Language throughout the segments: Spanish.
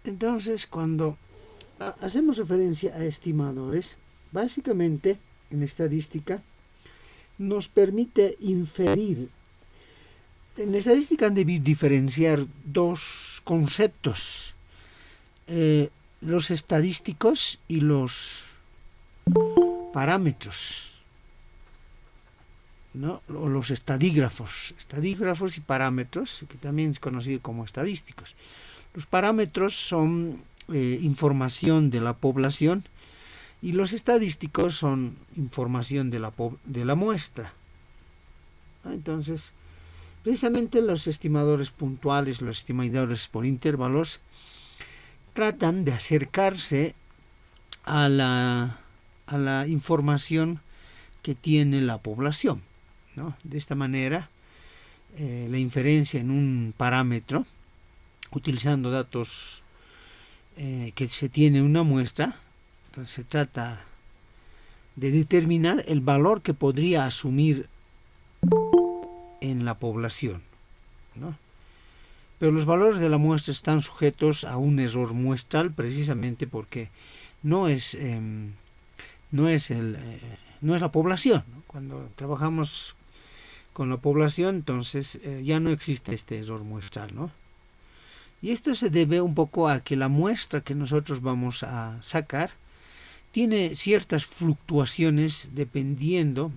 Entonces, cuando hacemos referencia a estimadores, básicamente en estadística nos permite inferir. En estadística han de diferenciar dos conceptos, los estadísticos y los parámetros, ¿no? O los estadígrafos y parámetros, que también es conocido como estadísticos. Los parámetros son información de la población y los estadísticos son información de la muestra. Entonces, precisamente los estimadores puntuales, los estimadores por intervalos, tratan de acercarse a la información que tiene la población, ¿no? De esta manera, la inferencia en un parámetro, utilizando datos que se tiene en una muestra, entonces se trata de determinar el valor que podría asumir en la población, ¿no? Pero los valores de la muestra están sujetos a un error muestral, precisamente porque no es la población, ¿no? Cuando trabajamos con la población, entonces ya no existe este error muestral, ¿no? Y esto se debe un poco a que la muestra que nosotros vamos a sacar tiene ciertas fluctuaciones dependiendo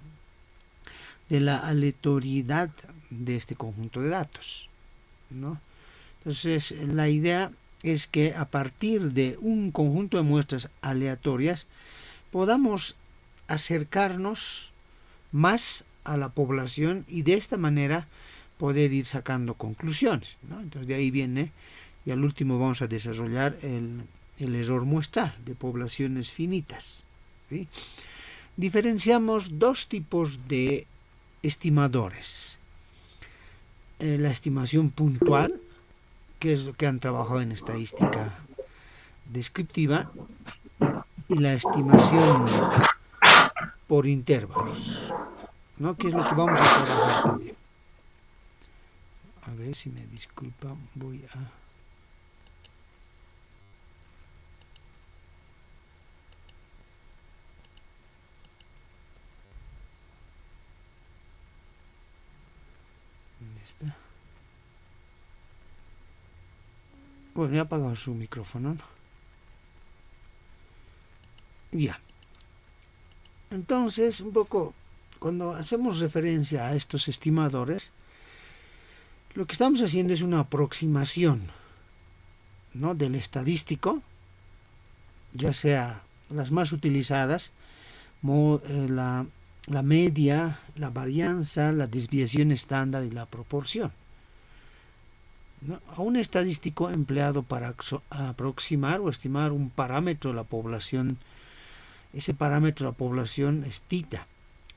de la aleatoriedad de este conjunto de datos, ¿no? Entonces, la idea es que a partir de un conjunto de muestras aleatorias podamos acercarnos más a la población y de esta manera poder ir sacando conclusiones, ¿no? Entonces, de ahí viene, y al último vamos a desarrollar el error muestral de poblaciones finitas, ¿sí? Diferenciamos dos tipos de estimadores. La estimación puntual, que es lo que han trabajado en estadística descriptiva, y la estimación por intervalos, ¿no? Que es lo que vamos a trabajar también. A ver si me disculpan, voy a... ¿Dónde está? Bueno, ya he apagado su micrófono, ¿no? Ya. Entonces, un poco, cuando hacemos referencia a estos estimadores, lo que estamos haciendo es una aproximación, ¿no?, del estadístico, ya sea las más utilizadas, la media, la varianza, la desviación estándar y la proporción, ¿no?, a un estadístico empleado para aproximar o estimar un parámetro de la población. Ese parámetro de la población es tita.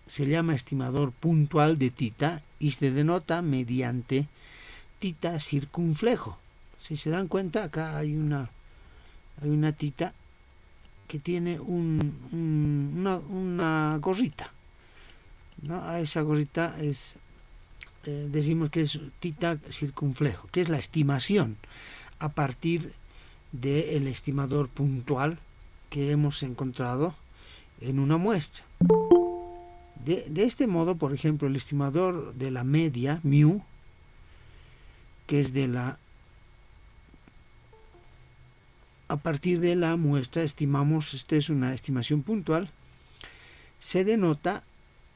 Se llama estimador puntual de tita y se denota mediante tita circunflejo. Si se dan cuenta, acá hay una tita que tiene una gorrita, ¿no? A esa gorrita decimos que es tita circunflejo, que es la estimación a partir del estimador puntual que hemos encontrado en una muestra. De este modo, por ejemplo, el estimador de la media, mu, que es a partir de la muestra estimamos, esto es una estimación puntual, se denota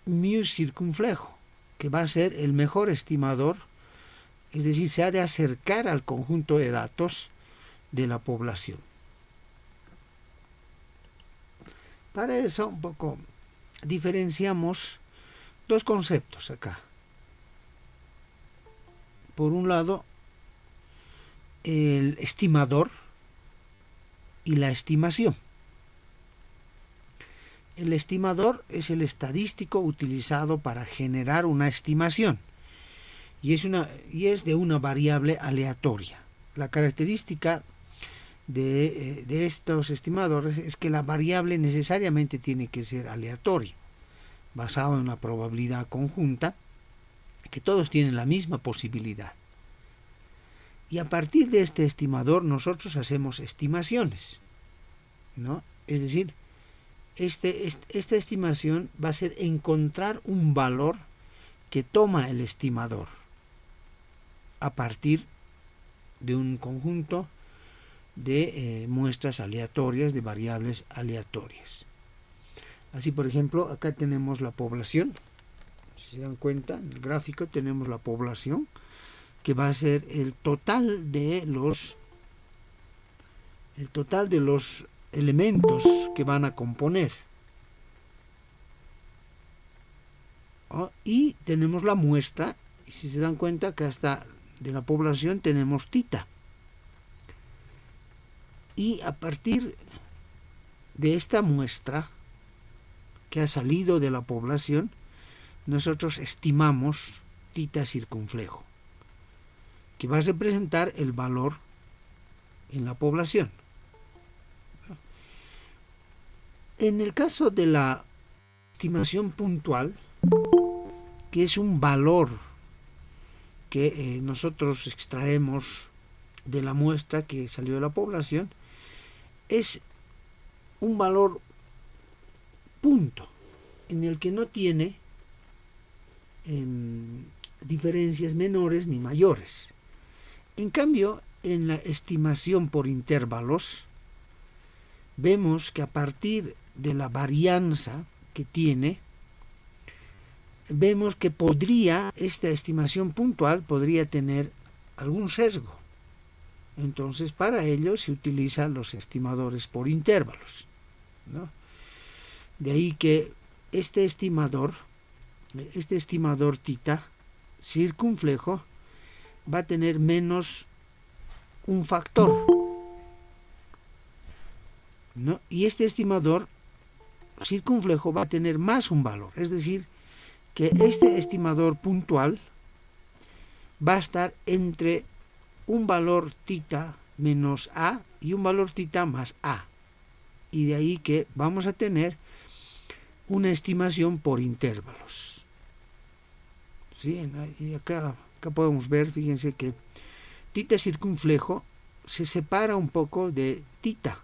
mu circunflejo, que va a ser el mejor estimador, es decir, se ha de acercar al conjunto de datos de la población. Para eso, un poco, diferenciamos dos conceptos acá. Por un lado, el estimador y la estimación. El estimador es el estadístico utilizado para generar una estimación y es de una variable aleatoria. La característica de estos estimadores es que la variable necesariamente tiene que ser aleatoria, basado en la probabilidad conjunta, que todos tienen la misma posibilidad. Y a partir de este estimador nosotros hacemos estimaciones, ¿no? Es decir, esta estimación va a ser encontrar un valor que toma el estimador a partir de un conjunto de muestras aleatorias, de variables aleatorias. Así, por ejemplo, acá tenemos la población. Si se dan cuenta, en el gráfico tenemos la población, que va a ser el total de los elementos que van a componer. Y tenemos la muestra, y si se dan cuenta, acá está de la población tenemos tita. Y a partir de esta muestra que ha salido de la población, nosotros estimamos tita circunflejo, que va a representar el valor en la población. En el caso de la estimación puntual, que es un valor que nosotros extraemos de la muestra que salió de la población, es un valor punto en el que no tiene diferencias menores ni mayores. En cambio, en la estimación por intervalos, vemos que a partir de la varianza que tiene, vemos que esta estimación puntual podría tener algún sesgo. Entonces, para ello se utilizan los estimadores por intervalos, ¿no? De ahí que este estimador tita circunflejo va a tener menos un factor, ¿no? Y este estimador circunflejo va a tener más un valor, es decir, que este estimador puntual va a estar entre un valor tita menos a y un valor tita más a. Y de ahí que vamos a tener una estimación por intervalos. ¿Sí? Y acá podemos ver, fíjense que tita circunflejo se separa un poco de tita,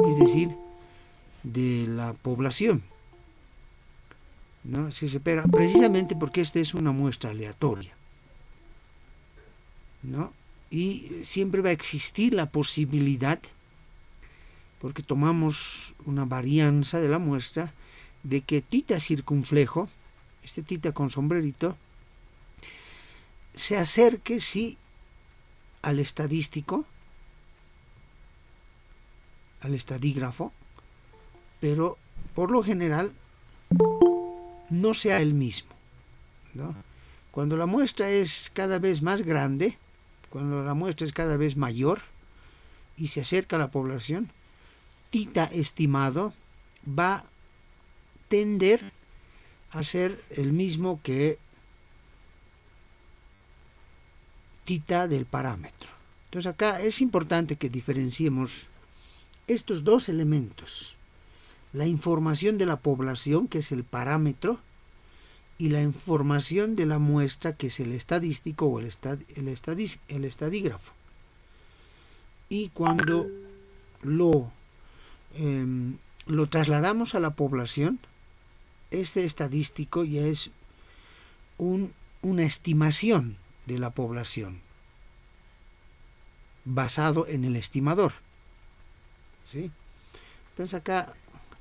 es decir, de la población, ¿no? Se separa precisamente porque esta es una muestra aleatoria, ¿no? Y siempre va a existir la posibilidad, porque tomamos una varianza de la muestra, de que tita circunflejo, este tita con sombrerito, se acerque sí al estadístico, al estadígrafo, pero por lo general no sea el mismo, ¿no? Cuando la muestra es cada vez más grande, cuando la muestra es cada vez mayor y se acerca a la población, tita estimado va a tender a ser el mismo que tita del parámetro. Entonces acá es importante que diferenciemos estos dos elementos: la información de la población, que es el parámetro, y la información de la muestra, que es el estadístico o el estadígrafo. Y cuando lo trasladamos a la población, este estadístico ya es una estimación de la población basado en el estimador, ¿sí? Entonces acá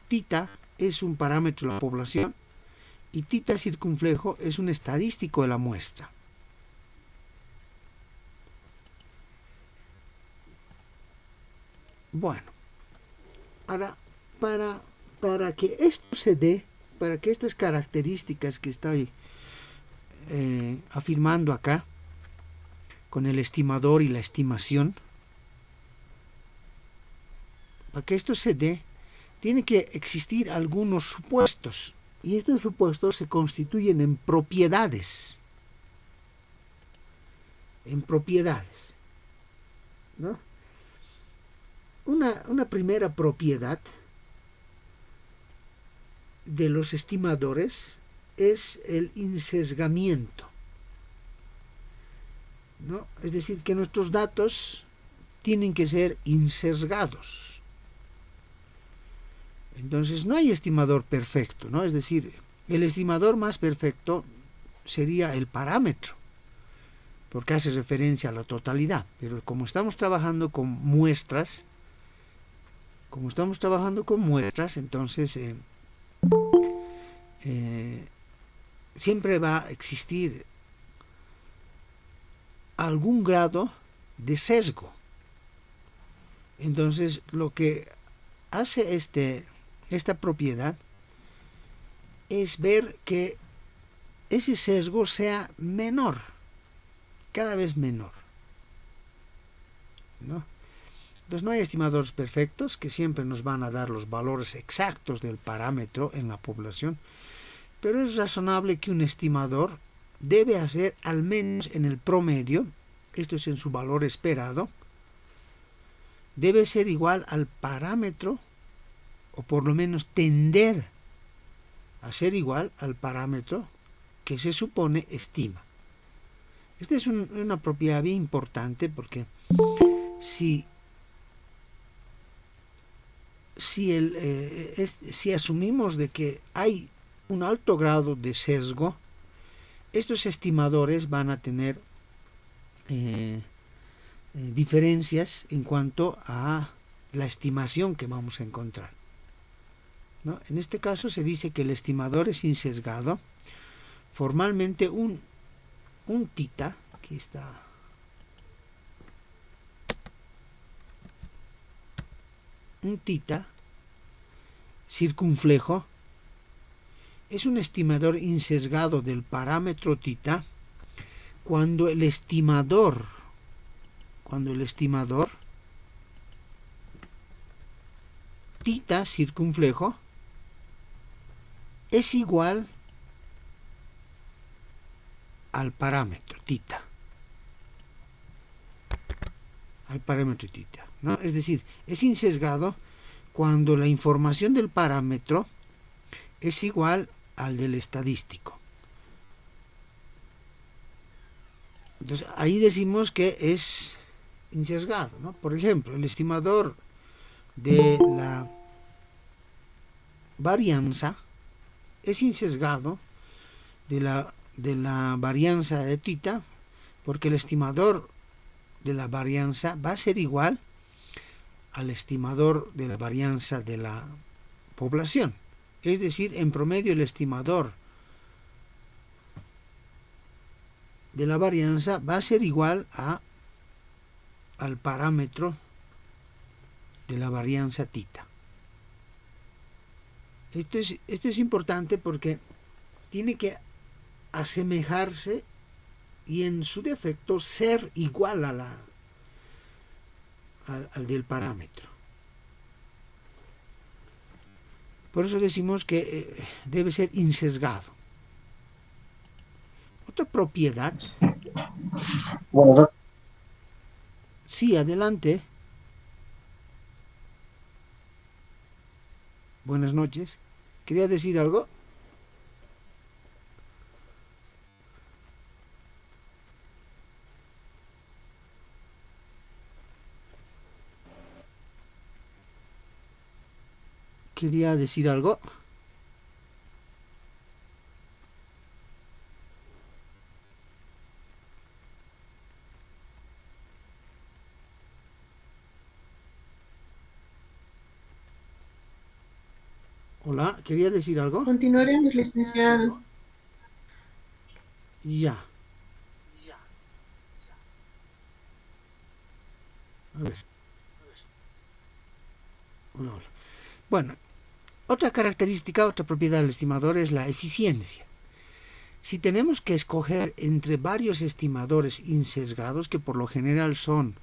tita es un parámetro de la población y tita circunflejo es un estadístico de la muestra. Bueno, ahora para que esto se dé, para que estas características que estoy afirmando acá, con el estimador y la estimación, para que esto se dé, tiene que existir algunos supuestos, y estos supuestos se constituyen en propiedades. ¿No? Una primera propiedad de los estimadores es el insesgamiento, ¿no? Es decir, que nuestros datos tienen que ser insesgados. Entonces no hay estimador perfecto, ¿no? Es decir, el estimador más perfecto sería el parámetro, porque hace referencia a la totalidad. Pero como estamos trabajando con muestras, entonces siempre va a existir algún grado de sesgo. Entonces lo que hace esta propiedad es ver que ese sesgo sea menor, cada vez menor, ¿no? Entonces no hay estimadores perfectos que siempre nos van a dar los valores exactos del parámetro en la población, pero es razonable que un estimador debe hacer al menos en el promedio, esto es en su valor esperado, debe ser igual al parámetro, o por lo menos tender a ser igual al parámetro que se supone estima. Esta es una propiedad bien importante, porque si asumimos de que hay un alto grado de sesgo, estos estimadores van a tener diferencias en cuanto a la estimación que vamos a encontrar, ¿no? En este caso se dice que el estimador es insesgado. Formalmente un tita, aquí está, un tita circunflejo es un estimador insesgado del parámetro tita cuando el estimador tita circunflejo es igual al parámetro tita, ¿no? Es decir, es insesgado cuando la información del parámetro es igual al del estadístico. Entonces ahí decimos que es insesgado, ¿no? Por ejemplo, el estimador de la varianza es insesgado de la varianza de tita, porque el estimador de la varianza va a ser igual al estimador de la varianza de la población. Es decir, en promedio el estimador de la varianza va a ser igual al parámetro de la varianza tita. Esto es importante porque tiene que asemejarse y en su defecto ser igual al del parámetro. Por eso decimos que debe ser insesgado. Otra propiedad. Bueno, Sí, adelante. Buenas noches. ¿Quería decir algo? ¿Quería decir algo? Hola, ¿quería decir algo? Continuaremos, licenciado. Ya. A ver. Hola, hola. Bueno, otra característica, otra propiedad del estimador es la eficiencia. Si tenemos que escoger entre varios estimadores insesgados, que por lo general son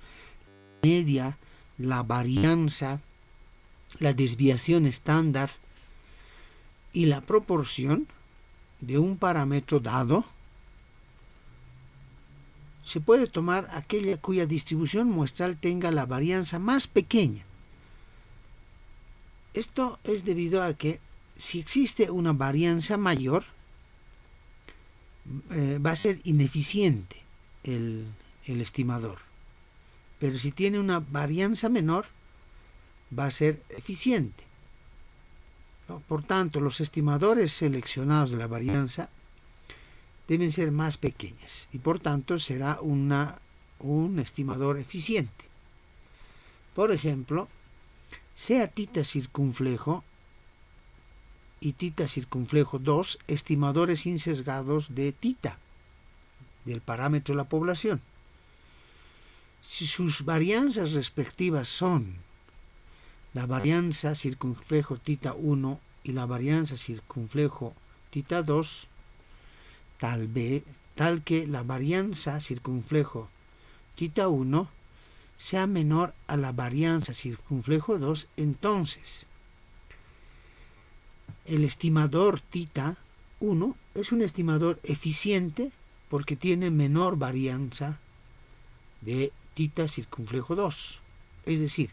la media, la varianza, la desviación estándar y la proporción de un parámetro dado, se puede tomar aquella cuya distribución muestral tenga la varianza más pequeña. Esto es debido a que si existe una varianza mayor, va a ser ineficiente el estimador. Pero si tiene una varianza menor, va a ser eficiente, ¿no? Por tanto, los estimadores seleccionados de la varianza deben ser más pequeñas y por tanto será un estimador eficiente. Por ejemplo, sea θ circunflejo y θ circunflejo 2 estimadores insesgados de θ, del parámetro de la población. Si sus varianzas respectivas son la varianza circunflejo θ1 y la varianza circunflejo θ2, tal que la varianza circunflejo θ1 sea menor a la varianza circunflejo 2, entonces el estimador θ1 es un estimador eficiente porque tiene menor varianza de θ circunflejo 2. Es decir,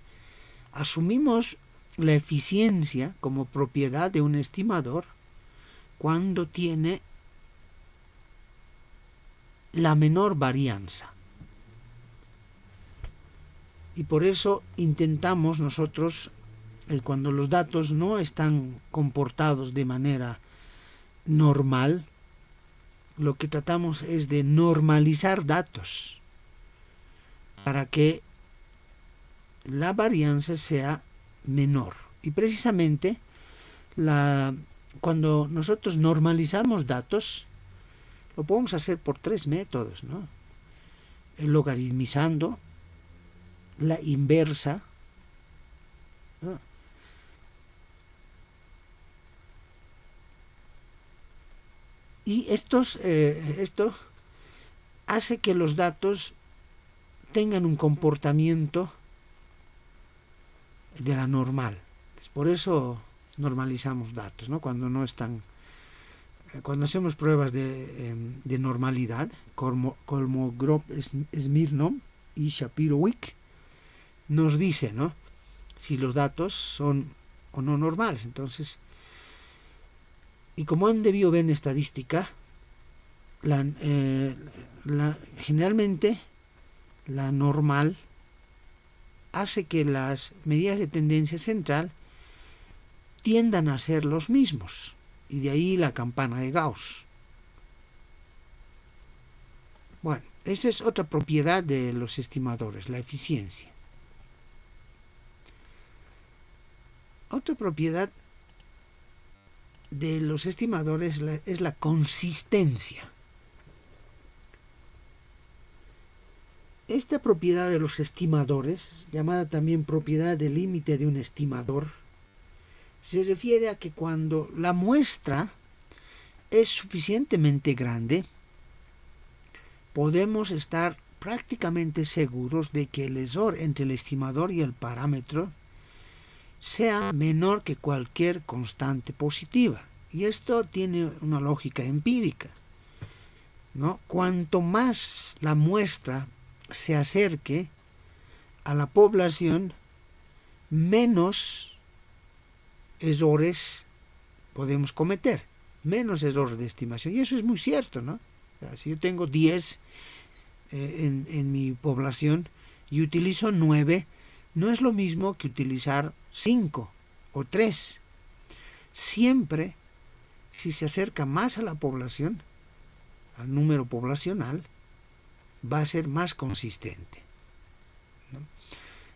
asumimos la eficiencia como propiedad de un estimador cuando tiene la menor varianza. Y por eso intentamos nosotros, cuando los datos no están comportados de manera normal, lo que tratamos es de normalizar datos para que la varianza sea menor. Y precisamente cuando nosotros normalizamos datos, lo podemos hacer por 3 métodos, ¿no? El logaritmizando, la inversa, ¿no? Y esto hace que los datos tengan un comportamiento de la normal. Por eso normalizamos datos, ¿no? Cuando hacemos pruebas de normalidad, Kolmogorov-Smirnov y Shapiro-Wick nos dice, ¿no?, si los datos son o no normales. Entonces, y como han debido ver en estadística, generalmente la normal hace que las medidas de tendencia central tiendan a ser los mismos, y de ahí la campana de Gauss. Bueno, esa es otra propiedad de los estimadores, la eficiencia. Otra propiedad de los estimadores es la consistencia. Esta propiedad de los estimadores, llamada también propiedad de límite de un estimador, se refiere a que cuando la muestra es suficientemente grande, podemos estar prácticamente seguros de que el error entre el estimador y el parámetro sea menor que cualquier constante positiva. Y esto tiene una lógica empírica, ¿no? Cuanto más la muestra se acerque a la población, menos errores podemos cometer, menos errores de estimación. Y eso es muy cierto, ¿no? O sea, si yo tengo 10 en mi población y utilizo 9, no es lo mismo que utilizar 5 o 3. Siempre, si se acerca más a la población, al número poblacional, va a ser más consistente, ¿no?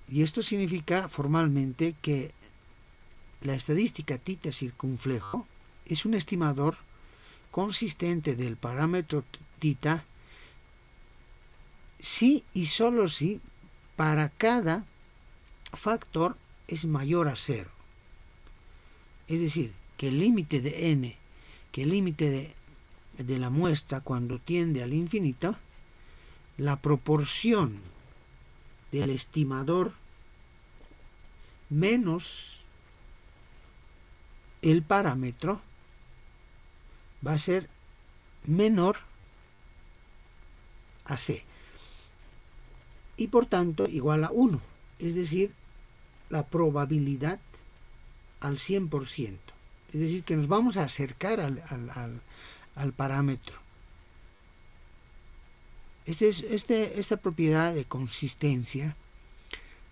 Y esto significa formalmente que la estadística θ circunflejo es un estimador consistente del parámetro θ si y solo si para cada factor es mayor a 0. Es decir, que el límite de n, que el límite de la muestra cuando tiende al infinito, la proporción del estimador menos el parámetro va a ser menor a c y por tanto igual a 1, es decir, la probabilidad al 100%, es decir, que nos vamos a acercar al parámetro. Esta propiedad de consistencia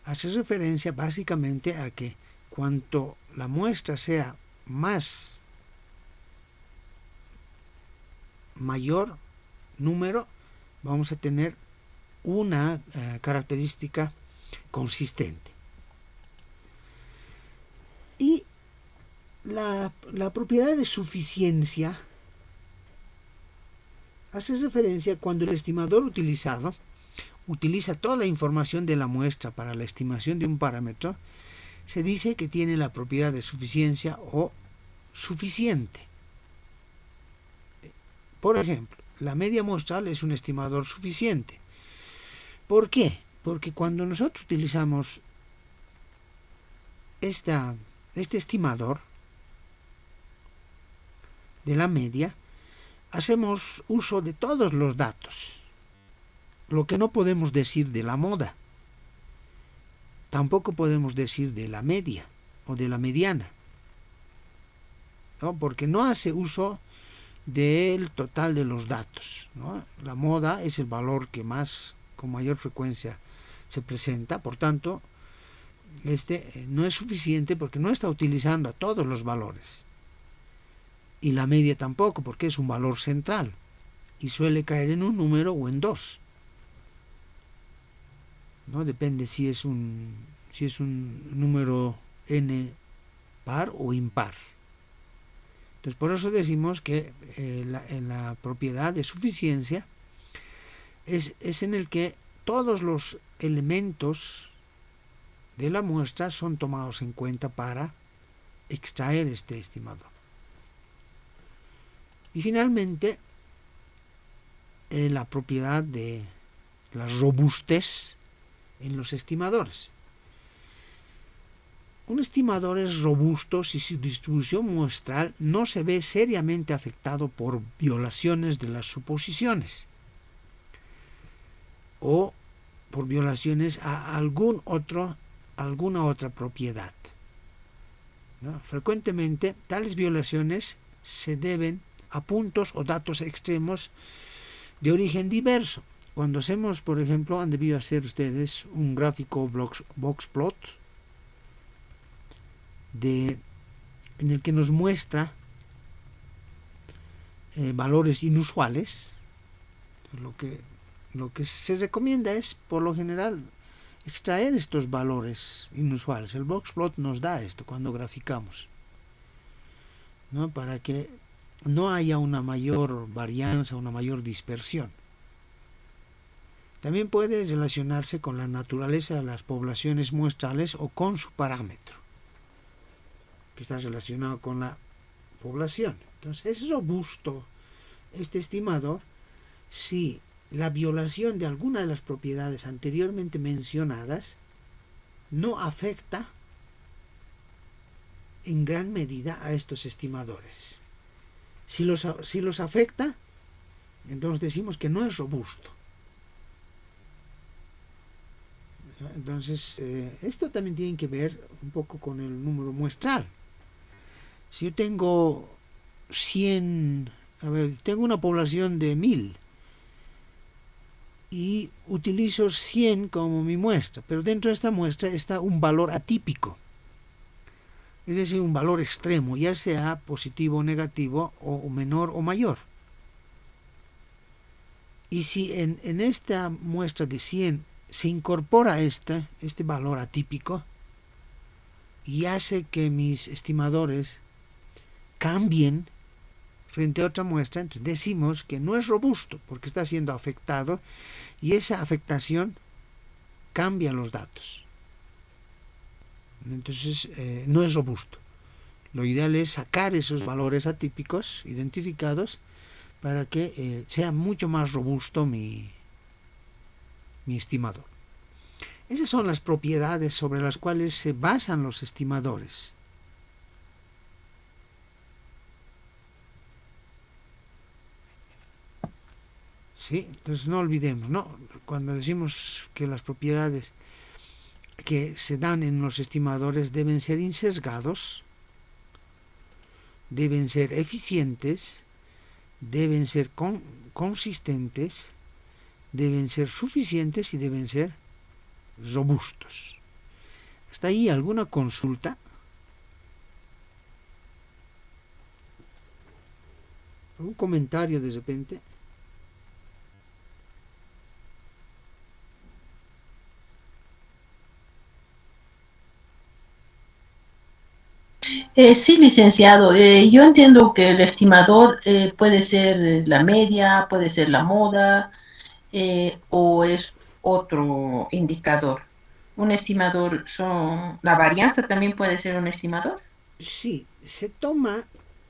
hace referencia básicamente a que cuanto la muestra sea más mayor número, vamos a tener una característica consistente. Y la propiedad de suficiencia hace referencia cuando el estimador utilizado utiliza toda la información de la muestra para la estimación de un parámetro, se dice que tiene la propiedad de suficiencia o suficiente. Por ejemplo, la media muestral es un estimador suficiente. ¿Por qué? Porque cuando nosotros utilizamos este estimador de la media, hacemos uso de todos los datos. Lo que no podemos decir de la moda. Tampoco podemos decir de la media o de la mediana, ¿no? Porque no hace uso del total de los datos, ¿no? La moda es el valor que con mayor frecuencia se presenta, por tanto, no es suficiente porque no está utilizando a todos los valores. Y la media tampoco, porque es un valor central y suele caer en un número o en dos. ¿No? Depende si es un número n par o impar. Entonces, por eso decimos que la propiedad de suficiencia es en el que todos los elementos de la muestra son tomados en cuenta para extraer este estimador. Y finalmente, la propiedad de la robustez en los estimadores. Un estimador es robusto si su distribución muestral no se ve seriamente afectado por violaciones de las suposiciones o por violaciones a alguna otra propiedad, ¿no? Frecuentemente, tales violaciones se deben a puntos o datos extremos de origen diverso. Cuando hacemos, por ejemplo, han debido hacer ustedes un gráfico boxplot en el que nos muestra valores inusuales. Lo que se recomienda es, por lo general, extraer estos valores inusuales. El boxplot nos da esto cuando graficamos, ¿no? Para que no haya una mayor varianza, una mayor dispersión. También puede relacionarse con la naturaleza de las poblaciones muestrales o con su parámetro, que está relacionado con la población. Entonces, es robusto este estimador si la violación de alguna de las propiedades anteriormente mencionadas no afecta en gran medida a estos estimadores. Si los afecta, entonces decimos que no es robusto. Entonces, esto también tiene que ver un poco con el número muestral. Si yo tengo tengo una población de 1000 y utilizo 100 como mi muestra, pero dentro de esta muestra está un valor atípico, es decir, un valor extremo, ya sea positivo o negativo, o menor o mayor. Y si en esta muestra de 100 se incorpora este valor atípico y hace que mis estimadores cambien frente a otra muestra, entonces decimos que no es robusto porque está siendo afectado y esa afectación cambia los datos. Entonces no es robusto. Lo ideal es sacar esos valores atípicos identificados para que sea mucho más robusto mi estimador. Esas son las propiedades sobre las cuales se basan los estimadores. Sí, entonces no olvidemos, ¿no? Cuando decimos que las propiedades que se dan en los estimadores deben ser insesgados, deben ser eficientes, deben ser consistentes deben ser suficientes y deben ser robustos. ¿Hasta ahí alguna consulta? ¿Algún comentario de repente? Sí, licenciado. Yo entiendo que el estimador puede ser la media, puede ser la moda, o es otro indicador. Un estimador la varianza también puede ser un estimador. Sí, se toma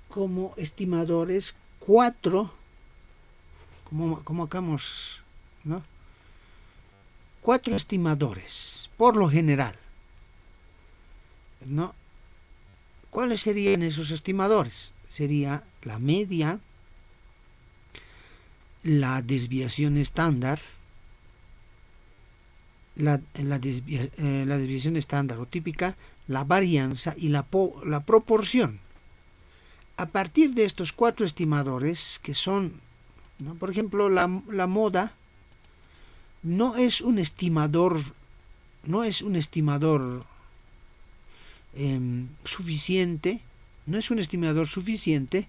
como estimadores 4, como acabamos, ¿no? 4 estimadores, por lo general, ¿no? ¿Cuáles serían esos estimadores? Sería la media, la desviación estándar, la desviación estándar o típica, la varianza y la proporción. A partir de estos 4 estimadores, que son, ¿no? Por ejemplo, la moda no es un estimador suficiente, no es un estimador suficiente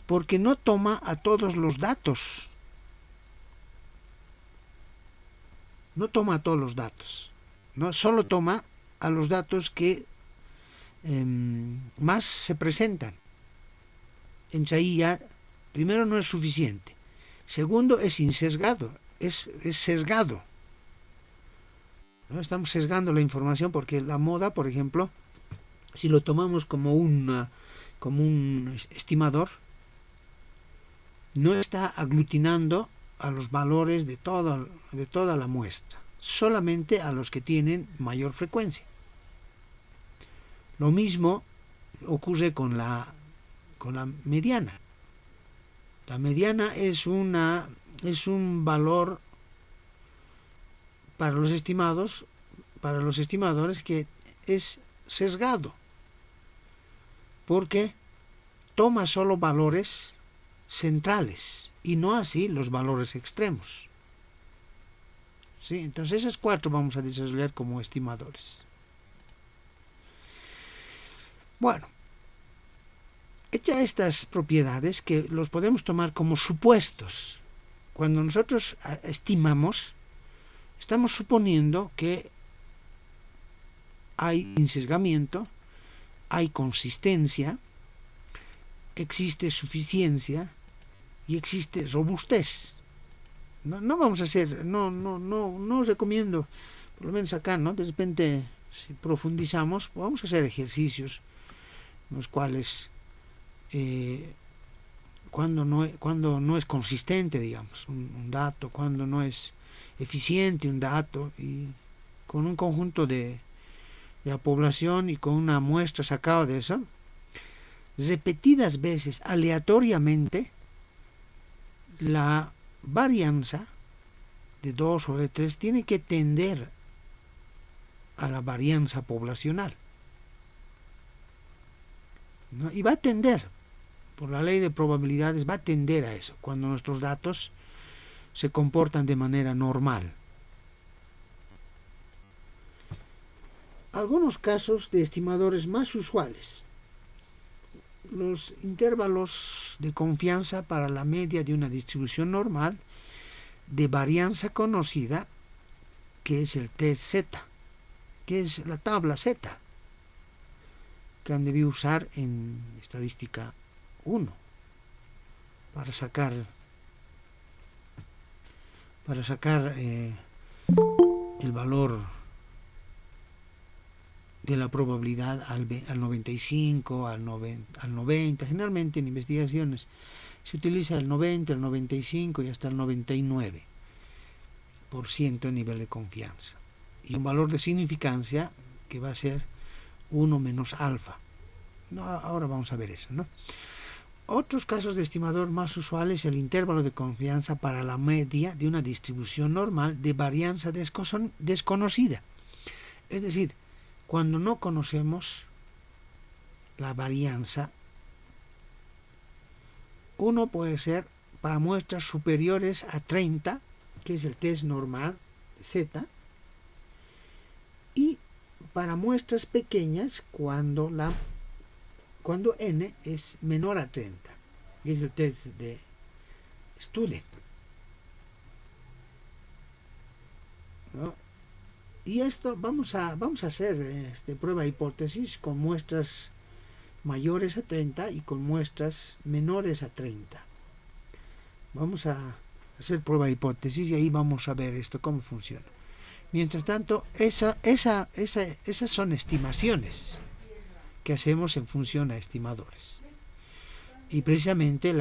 porque no toma a todos los datos. No toma a todos los datos, ¿no? Solo toma a los datos que más se presentan. Entonces ahí ya, primero, no es suficiente. Segundo, es insesgado, es sesgado, ¿no? Estamos sesgando la información porque la moda, por ejemplo, si lo tomamos como un estimador, no está aglutinando a los valores de toda la muestra, solamente a los que tienen mayor frecuencia. Lo mismo ocurre con la mediana. La mediana es un valor para los estimadores que es sesgado, porque toma solo valores centrales y no así los valores extremos. ¿Sí? Entonces esos 4 vamos a desarrollar como estimadores. Bueno, hechas estas propiedades, que los podemos tomar como supuestos, cuando nosotros estimamos, estamos suponiendo que hay insesgamiento, hay consistencia, existe suficiencia y existe robustez. No vamos a hacer, no os recomiendo, por lo menos acá, ¿no? De repente, si profundizamos, vamos a hacer ejercicios en los cuales cuando no es consistente, digamos, un dato, cuando no es eficiente un dato, y con un conjunto de la población y con una muestra sacada de eso, repetidas veces aleatoriamente, la varianza de 2 o de 3 tiene que tender a la varianza poblacional, ¿no? Y va a tender, por la ley de probabilidades, va a tender a eso cuando nuestros datos se comportan de manera normal. Algunos casos de estimadores más usuales: los intervalos de confianza para la media de una distribución normal de varianza conocida, que es el TZ, que es la tabla Z, que han debido usar en estadística 1 para sacar el valor de la probabilidad al 95, al 90. Generalmente en investigaciones se utiliza el 90, el 95 y hasta el 99% de nivel de confianza, y un valor de significancia que va a ser 1 menos alfa. No, ahora vamos a ver eso, ¿no? Otros casos de estimador más usuales: el intervalo de confianza para la media de una distribución normal de varianza desconocida. Es decir, cuando no conocemos la varianza, uno puede ser para muestras superiores a 30 que es el test normal Z, y para muestras pequeñas cuando n es menor a 30, que es el test de Student, ¿no? Y esto vamos a hacer prueba de hipótesis con muestras mayores a 30 y con muestras menores a 30. Vamos a hacer prueba de hipótesis y ahí vamos a ver esto cómo funciona. Mientras tanto, esas son estimaciones que hacemos en función a estimadores. Y precisamente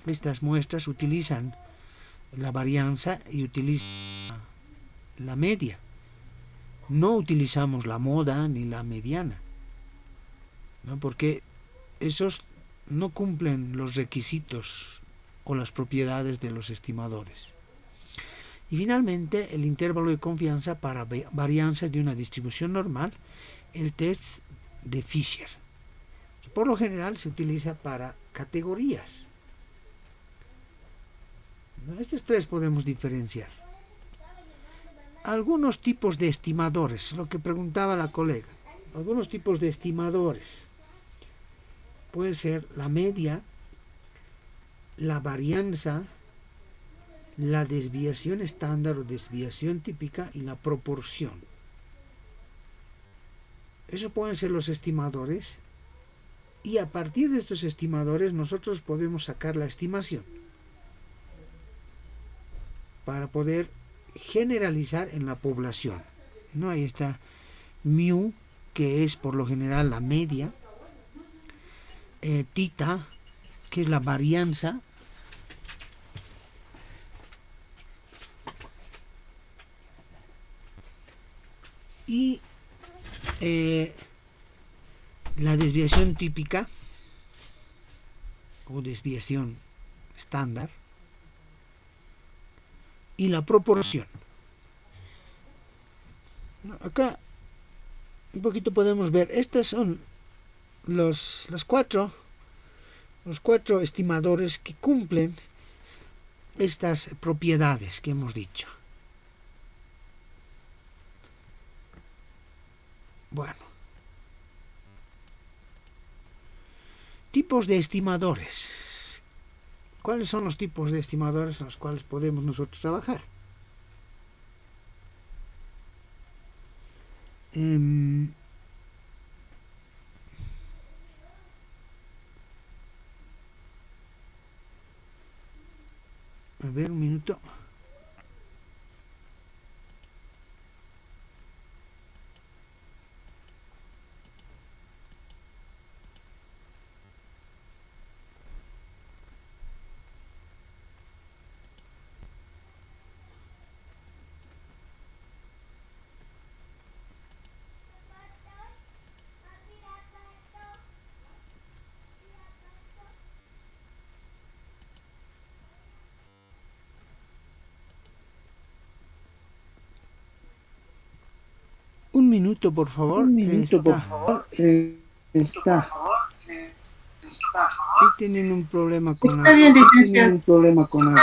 estas muestras utilizan la varianza y utilizan la media. No utilizamos la moda ni la mediana, ¿no? Porque esos no cumplen los requisitos o las propiedades de los estimadores. Y finalmente, el intervalo de confianza para varianzas de una distribución normal, el test de Fisher, que por lo general se utiliza para categorías. Estos tres podemos diferenciar. Algunos tipos de estimadores, lo que preguntaba la colega, algunos tipos de estimadores puede ser la media, la varianza, la desviación estándar o desviación típica y la proporción. Esos pueden ser los estimadores, y a partir de estos estimadores nosotros podemos sacar la estimación para poder generalizar en la población, ¿no? Ahí está mu, que es por lo general la media, tita, que es la varianza, y la desviación típica o desviación estándar, y la proporción. Acá un poquito podemos ver, estos son los cuatro estimadores que cumplen estas propiedades que hemos dicho. Bueno, tipos de estimadores. ¿Cuáles son los tipos de estimadores en los cuales podemos nosotros trabajar? A ver, un minuto. Un minuto, por favor. Un minuto, por favor. Está. Ahí tienen un problema con Está bien, licenciado. Tienen un problema con la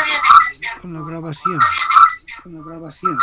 con la grabación. grabación.